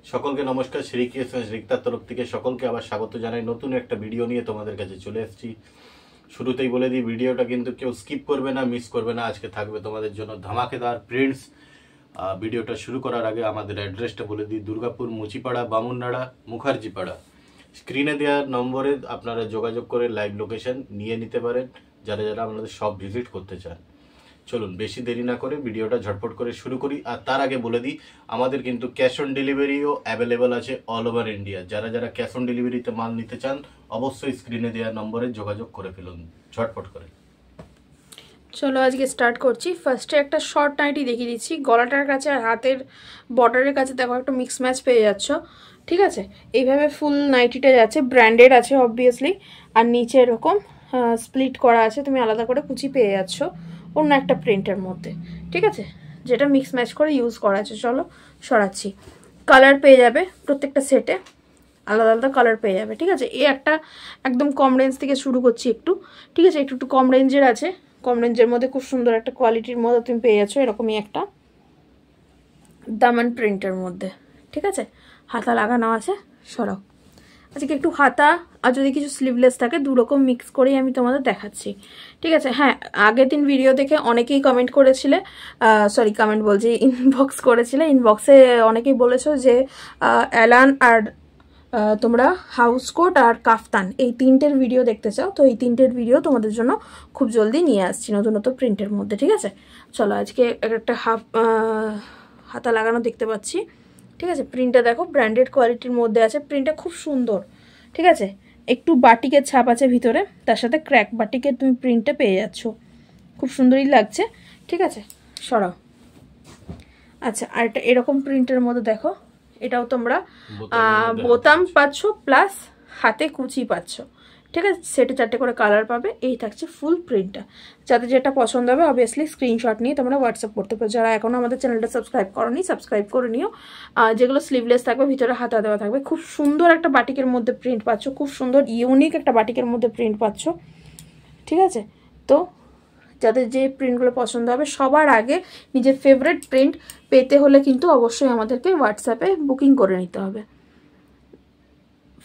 সকলকে নমস্কার। শ্রী ক্রিয়েশন রিক্তার তরফ থেকে সকলকে আবার স্বাগত জানাই। নতুন একটা ভিডিও নিয়ে তোমাদের কাছে চলে এসেছি। শুরুতেই বলে দিই, ভিডিওটা কিন্তু কেউ স্কিপ করবে না, মিস করবে না। আজকে থাকবে তোমাদের জন্য ধামাকেদার প্রিন্টস। ভিডিওটা শুরু করার আগে আমাদের অ্যাড্রেসটা বলে দিই, দুর্গাপুর মুচিপাড়া, বামুননাড়া, মুখার্জিপাড়া। স্ক্রিনে দেওয়া নম্বরে আপনারা যোগাযোগ করে লাইভ লোকেশন নিয়ে নিতে পারেন, যারা যারা আপনাদের সব ভিজিট করতে চান। চলুন বেশি দেরি না করে ভিডিওটা ঝটপট করে শুরু করি। আর তার আগে বলে দিই, আমাদের কিন্তু ক্যাশ অন ডেলিভারিও অ্যাভেলেবল আছে অল ওভার ইন্ডিয়া। যারা যারা ক্যাশ অন ডেলিভারিতে মাল নিতে চান অবশ্যই স্ক্রিনে দেওয়া নম্বরে যোগাযোগ করে ফেলুন ঝটপট করে। চলো আজকে স্টার্ট করছি। ফার্স্টে একটা শর্ট নাইটি দেখিয়ে দিচ্ছি। গলাটার কাছে আর হাতের বর্ডারের কাছে দেখো একটা মিক্স ম্যাচ পেয়ে যাচ্ছ, ঠিক আছে? এইভাবে ফুল নাইটিটা যাচ্ছে, ব্র্যান্ডেড আছে অবভিয়াসলি। আর নিচে এরকম স্প্লিট করা আছে, তুমি আলাদা করে কুচি পেয়ে যাচ্ছ অন্য একটা প্রিন্টের মধ্যে, ঠিক আছে? যেটা মিক্স ম্যাচ করে ইউজ করা আছে। চলো সরাচ্ছি। কালার পেয়ে যাবে প্রত্যেকটা সেটে, আলাদা আলাদা কালার পেয়ে যাবে, ঠিক আছে? এই একটা একদম কম রেঞ্জ থেকে শুরু করছি একটু, ঠিক আছে? একটু কম রেঞ্জের আছে। কম রেঞ্জের মধ্যে খুব সুন্দর একটা কোয়ালিটির মধ্যে তুমি পেয়ে যাচ্ছ এরকমই একটা দামান প্রিন্টের মধ্যে, ঠিক আছে? হাতা লাগানো আছে। সরাও। আজকে একটু হাতা আর যদি কিছু স্লিভলেস থাকে দুরকম মিক্স করেই আমি তোমাদের দেখাচ্ছি, ঠিক আছে? হ্যাঁ, আগের দিন ভিডিও দেখে অনেকেই কমেন্ট করেছিলে, সরি কমেন্ট বলছি, ইনবক্স করেছিলে। ইনবক্সে অনেকেই বলেছো যে অ্যালান আর তোমরা হাউস কোট আর কাফতান এই তিনটের ভিডিও দেখতে চাও। তো এই তিনটের ভিডিও তোমাদের জন্য খুব জলদি নিয়ে আসছি নতুন নতুন প্রিন্টের মধ্যে, ঠিক আছে? চলো আজকে একটা হাতা লাগানো দেখতে পাচ্ছি, ঠিক আছে? প্রিন্টটা দেখো ব্র্যান্ডেড কোয়ালিটির মধ্যে আছে। প্রিন্টটা খুব সুন্দর, ঠিক আছে? একটু বাটিকের ছাপ আছে ভিতরে, তার সাথে ক্র্যাক বাটিকের তুমি প্রিন্টটা পেয়ে যাচ্ছ, খুব সুন্দরই লাগছে, ঠিক আছে? সরাও। আচ্ছা, আর একটা এরকম প্রিন্টের মধ্যে দেখো, এটাও তোমরা বোতাম পাচ্ছ প্লাস হাতে কুচি পাচ্ছ, ঠিক আছে? সেটে 4টে করে কালার পাবে। এই থাকছে ফুল প্রিন্টটা। যাদের যেটা পছন্দ হবে অবভিয়াসলি স্ক্রিনশট নিয়ে তোমরা হোয়াটসঅ্যাপ করতে পারো। যারা এখনও আমাদের চ্যানেলটা সাবস্ক্রাইব করোনি সাবস্ক্রাইব করে নিও। যেগুলো স্লিভলেস থাকবে, ভিতরে হাতা দেওয়া থাকবে। খুব সুন্দর একটা বাটিকের মধ্যে প্রিন্ট পাচ্ছ, খুব সুন্দর ইউনিক একটা বাটিকের মধ্যে প্রিন্ট পাচ্ছ, ঠিক আছে? তো যাদের যে প্রিন্টগুলো পছন্দ হবে, সবার আগে নিজের ফেভারিট প্রিন্ট পেতে হলে কিন্তু অবশ্যই আমাদেরকে হোয়াটসঅ্যাপে বুকিং করে নিতে হবে।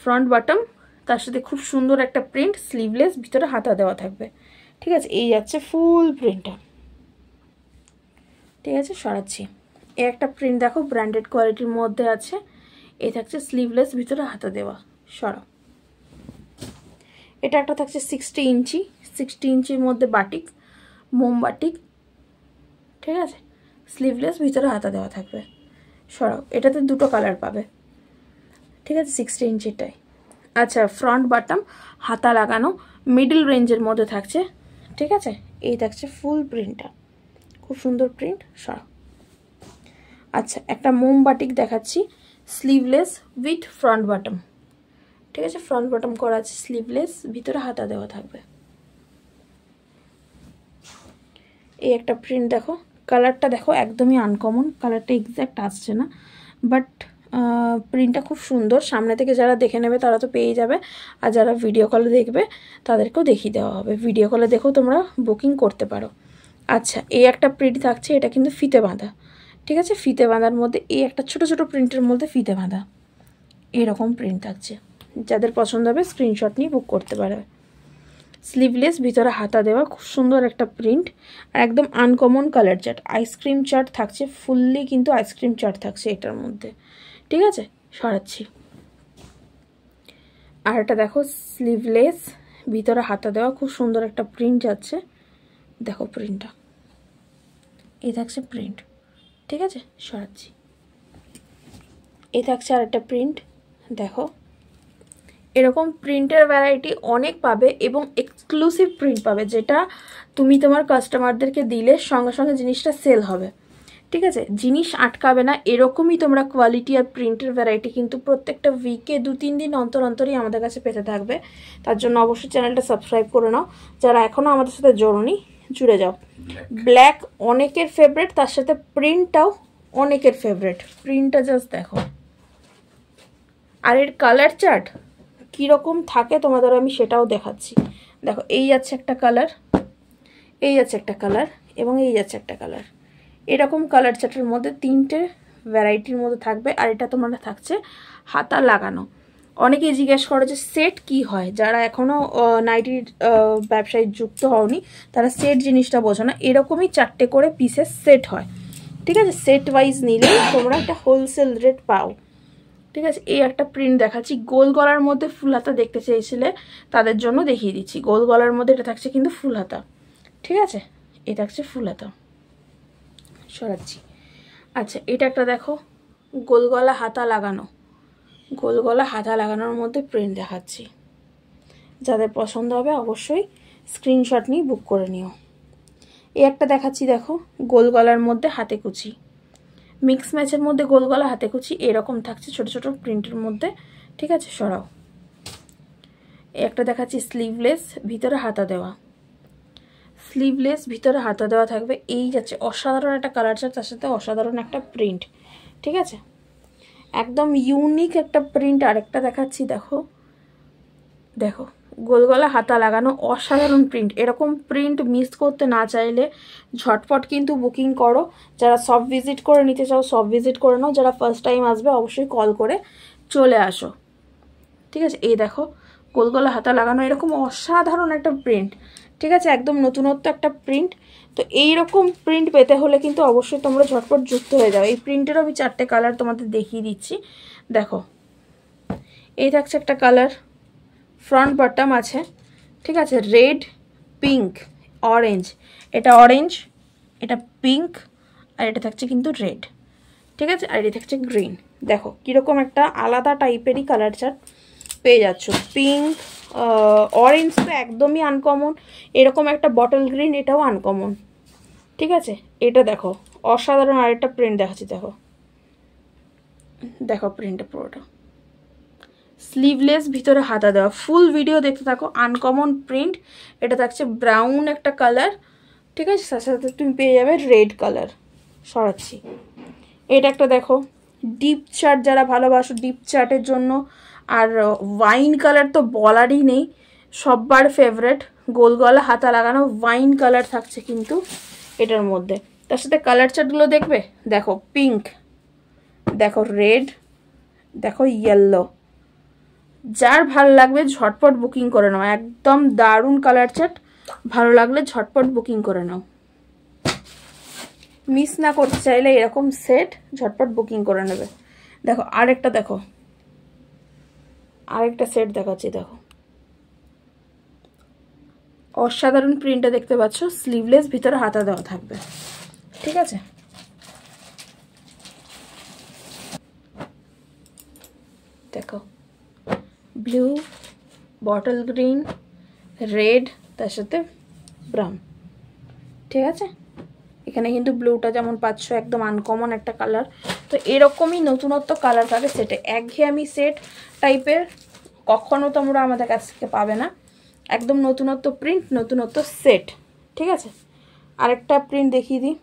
ফ্রন্ট বটম, তার সাথে খুব সুন্দর একটা প্রিন্ট, স্লিভলেস, ভিতরে হাতা দেওয়া থাকবে, ঠিক আছে? এই যাচ্ছে ফুল প্রিন্টটা, ঠিক আছে? সরাচ্ছি। এই একটা প্রিন্ট দেখো ব্র্যান্ডেড কোয়ালিটির মধ্যে আছে। এই থাকছে স্লিভলেস, ভিতরে হাতা দেওয়া। সরাও। এটা একটা থাকছে 60 ইঞ্চি, 60 ইঞ্চির মধ্যে বাটিক, মোম বাটিক, ঠিক আছে? স্লিভলেস, ভিতরে হাতা দেওয়া থাকবে। সরাও। এটাতে দুটো কালার পাবে, ঠিক আছে? 60 ইঞ্চিটাই। আচ্ছা, ফ্রন্ট বটম হাতা লাগানো মিডল রেঞ্জের মধ্যে থাকছে, ঠিক আছে? এই থাকছে ফুল প্রিন্টটা, খুব সুন্দর প্রিন্ট। সরাও। আচ্ছা, একটা মোম বাটিক দেখাচ্ছি, স্লিভলেস উইথ ফ্রন্ট বটম, ঠিক আছে? ফ্রন্ট বটম করা আছে, স্লিভলেস, ভিতরে হাতা দেওয়া থাকবে। এই একটা প্রিন্ট দেখো, কালারটা দেখো একদমই আনকমন, কালারটা এক্স্যাক্ট আসছে না, বাট প্রিন্টটা খুব সুন্দর। সামনে থেকে যারা দেখে নেবে তারা তো পেয়ে যাবে, আর যারা ভিডিও কলে দেখবে তাদেরকেও দেখিয়ে দেওয়া হবে। ভিডিও কলে দেখেও তোমরা বুকিং করতে পারো। আচ্ছা, এই একটা প্রিন্ট থাকছে, এটা কিন্তু ফিতে বাঁধা, ঠিক আছে? ফিতে বাঁধার মধ্যে এই একটা ছোট ছোট প্রিন্টের মধ্যে ফিতে বাঁধা এরকম প্রিন্ট থাকছে। যাদের পছন্দ হবে স্ক্রিনশট নিয়ে বুক করতে পারবে। স্লিভলেস, ভিতরে হাতা দেওয়া, খুব সুন্দর একটা প্রিন্ট, আর একদম uncommon colour chart, ice cream chart থাকছে ফুললি, কিন্তু আইসক্রিম চার্ট থাকছে এটার মধ্যে, ঠিক আছে? সরাচ্ছি। আর এটা দেখো স্লিভলেস, ভিতরে হাতা দেওয়া, খুব সুন্দর একটা প্রিন্ট যাচ্ছে। দেখো প্রিন্টটা, এই থাকছে প্রিন্ট, ঠিক আছে? সরাচ্ছি। এই থাকছে আর একটা প্রিন্ট দেখো। এরকম প্রিন্টের ভ্যারাইটি অনেক পাবে এবং এক্সক্লুসিভ প্রিন্ট পাবে, যেটা তুমি তোমার কাস্টমারদেরকে দিলে সঙ্গে সঙ্গে জিনিসটা সেল হবে, ঠিক আছে? জিনিস আটকাবে না। এরকমই তোমরা কোয়ালিটি আর প্রিন্টের ভ্যারাইটি কিন্তু প্রত্যেকটা উইকে 2-3 দিন অন্তর অন্তরই আমাদের কাছে পেতে থাকবে। তার জন্য অবশ্যই চ্যানেলটা সাবস্ক্রাইব করে নাও। যারা এখনও আমাদের সাথে জড়োনি জুড়ে যাও। ব্ল্যাক অনেকের ফেভারিট, তার সাথে প্রিন্টটাও অনেকের ফেভারিট। প্রিন্টটা জাস্ট দেখো, আর এর কালার চার্ট কীরকম থাকে তোমাদের আমি সেটাও দেখাচ্ছি। দেখো, এই যাচ্ছে একটা কালার, এই যাচ্ছে একটা কালার, এবং এই যাচ্ছে একটা কালার। এরকম কালার চার্টের মধ্যে 3টে ভ্যারাইটির মধ্যে থাকবে। আর এটা তোমার থাকছে হাতা লাগানো। অনেকেই জিজ্ঞেস করো যে সেট কি হয়, যারা এখনও নাইটির ব্যবসায় যুক্ত হওনি তারা সেট জিনিসটা বোঝো না। এরকমই 4টে করে পিসের সেট হয়, ঠিক আছে? সেট ওয়াইজ নিলে তোমরা একটা হোলসেল রেট পাও, ঠিক আছে? এই একটা প্রিন্ট দেখাচ্ছি, গোল গলার মধ্যে ফুল হাতা দেখতে চেয়েছিলে তাদের জন্য দেখিয়ে দিচ্ছি। গোল গলার মধ্যে এটা থাকছে কিন্তু ফুল হাতা, ঠিক আছে? এটা থাকছে ফুল হাতা, সরাচ্ছি। আচ্ছা, এটা একটা দেখো, গোল গলা হাতা লাগানো, গোল গলা হাতা লাগানোর মধ্যে প্রিন্ট দেখাচ্ছি। যাদের পছন্দ হবে অবশ্যই স্ক্রিনশট নিয়ে বুক করে নিও। এই একটা দেখাচ্ছি দেখো, গোল গলার মধ্যে হাতে কুচি, মিক্স ম্যাচের মধ্যে গোল গলা হাতে কুচি এরকম থাকছে ছোট ছোট প্রিন্টের মধ্যে, ঠিক আছে? সরাও। এই একটা দেখাচ্ছি স্লিভলেস, ভিতরে হাতা দেওয়া, স্লিভলেস ভিতরে হাতা দেওয়া থাকবে। এই যাচ্ছে অসাধারণ একটা কালার চার্ট, তার সাথে অসাধারণ একটা প্রিন্ট, ঠিক আছে? একদম ইউনিক একটা প্রিন্ট। আরেকটা দেখাচ্ছি দেখো, দেখো গোল গলা হাতা লাগানো, অসাধারণ প্রিন্ট। এরকম প্রিন্ট মিস করতে না চাইলে ঝটপট কিন্তু বুকিং করো। যারা সব ভিজিট করে নিতে চাও সব ভিজিট করে নাও, যারা ফার্স্ট টাইম আসবে অবশ্যই কল করে চলে আসো, ঠিক আছে? এই দেখো গোল গলা হাতা লাগানো, এরকম অসাধারণ একটা প্রিন্ট, ঠিক আছে? একদম নতুনত্ব একটা প্রিন্ট। তো এইরকম প্রিন্ট পেতে হলে কিন্তু অবশ্যই তোমরা ঝটপট যুক্ত হয়ে যাও। এই প্রিন্টেরও আমি 4টে কালার তোমাদের দেখিয়ে দিচ্ছি, দেখো। এই থাকছে একটা কালার, ফ্রন্ট বটম আছে, ঠিক আছে? রেড, পিঙ্ক, অরেঞ্জ, এটা অরেঞ্জ, এটা পিঙ্ক, আর এটা থাকছে কিন্তু রেড, ঠিক আছে? আর এটা থাকছে গ্রিন। দেখো কীরকম একটা আলাদা টাইপেরই কালার চার্ট পেয়ে যাচ্ছ। পিঙ্ক, অরেঞ্জ তো একদমই আনকমন, এরকম একটা বটল গ্রিন এটাও আনকমন, ঠিক আছে? এটা দেখো অসাধারণ আরেকটা প্রিন্ট দেখাচ্ছি, দেখো দেখো প্রিন্টটা পুরোটা স্লিভলেস, ভিতরে হাতা দেওয়া। ফুল ভিডিও দেখতে থাকো, আনকমন প্রিন্ট। এটা থাকছে ব্রাউন একটা কালার, ঠিক আছে? তার সাথে তুমি পেয়ে যাবে রেড কালার। সরাচ্ছি। এটা একটা দেখো, ডিপ চার্ট, যারা ভালোবাসো ডিপ চার্টের জন্য। আর ওয়াইন কালার তো বলারই নেই, সববার ফেভারেট। গোল গলা হাতা লাগানো ওয়াইন কালার থাকছে কিন্তু এটার মধ্যে। তার সাথে কালার চার্টগুলো দেখবে, দেখো পিঙ্ক, দেখো রেড, দেখো ইয়েলো। যার ভালো লাগবে ঝটপট বুকিং করে নাও, একদম দারুণ কালার চার্ট। ভালো লাগলে ঝটপট বুকিং করে নাও, মিস না করতে চাইলে এরকম সেট ঝটপট বুকিং করে নেবে। দেখো আরেকটা, দেখো আরেকটা সেট দেখাচ্ছি, দেখো অসাধারণ প্রিন্টটা দেখতে পাচ্ছ। স্লিভলেস, ভিতরে হাতা দেওয়া থাকবে, ঠিক আছে? দেখো ব্লু, বটল গ্রিন, রেড, তার সাথে ব্রাউন, ঠিক আছে? এখানে কিন্তু ব্লুটা যেমন পাচ্ছ একদম আনকমন একটা কালার। তো এরকমই নতুনত্ব কালার থাকে সেটে। একঘেয়েমি সেট টাইপের কখনো তোমরা আমাদের কাছ থেকে পাবে না, একদম নতুনত্ব প্রিন্ট, নতুনত্ব সেট, ঠিক আছে? আরেকটা প্রিন্ট দেখিয়ে দিই।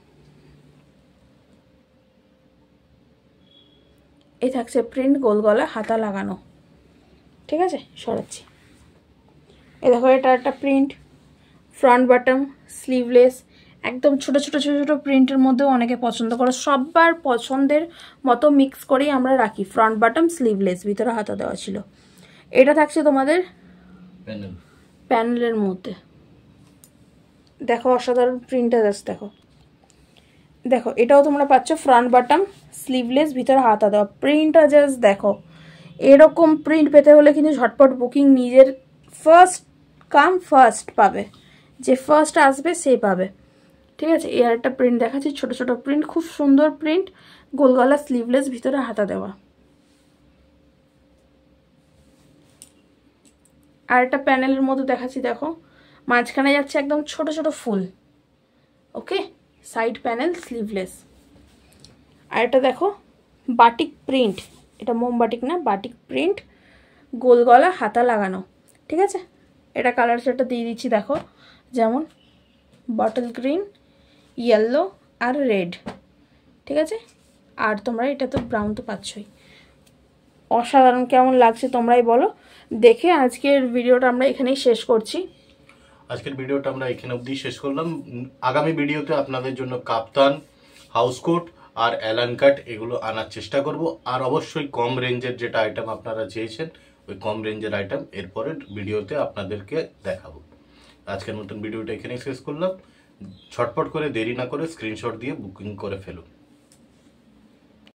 এই থাকছে প্রিন্ট, গোল গলা হাতা লাগানো, ঠিক আছে? সরাচ্ছি। এই দেখো এটা একটা প্রিন্ট, ফ্রন্ট বটম, স্লিভলেস, একদম ছোট ছোট ছোট ছোট প্রিন্টের মধ্যেও অনেকে পছন্দ করো। সবার পছন্দের মতো মিক্স করেই আমরা রাখি। ফ্রন্ট বটম, স্লিভলেস, ভিতরে হাতা দেওয়া ছিল। এটা থাকছে তোমাদের প্যানেলের মধ্যে, দেখো অসাধারণ প্রিন্টটা আছে। দেখো দেখো এটাও তোমরা পাচ্ছ ফ্রন্ট বটম, স্লিভলেস, ভিতরে হাতা দেওয়া। প্রিন্টটা জাস্ট দেখো। এরকম প্রিন্ট পেতে হলে কিন্তু ঝটপট বুকিং, নিজের ফার্স্ট কাম ফার্স্ট পাবে, যে ফার্স্ট আসবে সে পাবে, ঠিক আছে? এই আর একটা প্রিন্ট দেখাচ্ছি, ছোট ছোট প্রিন্ট, খুব সুন্দর প্রিন্ট, গোল গলা, স্লিভলেস, ভিতরে হাতা দেওয়া। আর একটা প্যানেলের মধ্যে দেখাচ্ছি, দেখো মাঝখানে যাচ্ছে একদম ছোট ছোট ফুল, ওকে? Side panel, sleeveless. আর এটা দেখো বাটিক প্রিন্ট, এটা মোমবাটিক না, বাটিক প্রিন্ট, গোল গলা হাতা লাগানো, ঠিক আছে? এটা কালার সেটটা দিয়ে দিচ্ছি, দেখো যেমন বটল গ্রিন, ইয়েলো আর রেড, ঠিক আছে? আর তোমরা এটা তো ব্রাউন তো পাচ্ছই। অসাধারণ, কেমন লাগছে তোমরাই বলো দেখে। আজকের ভিডিওটা আমরা এখানেই শেষ করছি। আজকের ভিডিওটা আমরা এখানে অবধি শেষ করলাম। আগামী ভিডিওতে আপনাদের জন্য কাপ্তান, হাউসকোট আর অ্যালান কাট এগুলো আনার চেষ্টা করব। আর অবশ্যই কম রেঞ্জের যেটা আইটেম আপনারা চেয়েছেন, ওই কম রেঞ্জের আইটেম এরপরের ভিডিওতে আপনাদেরকে দেখাবো। আজকের মতন ভিডিওটা এখানেই শেষ করলাম। ছটপট করে দেরি না করে স্ক্রিনশট দিয়ে বুকিং করে ফেলুন।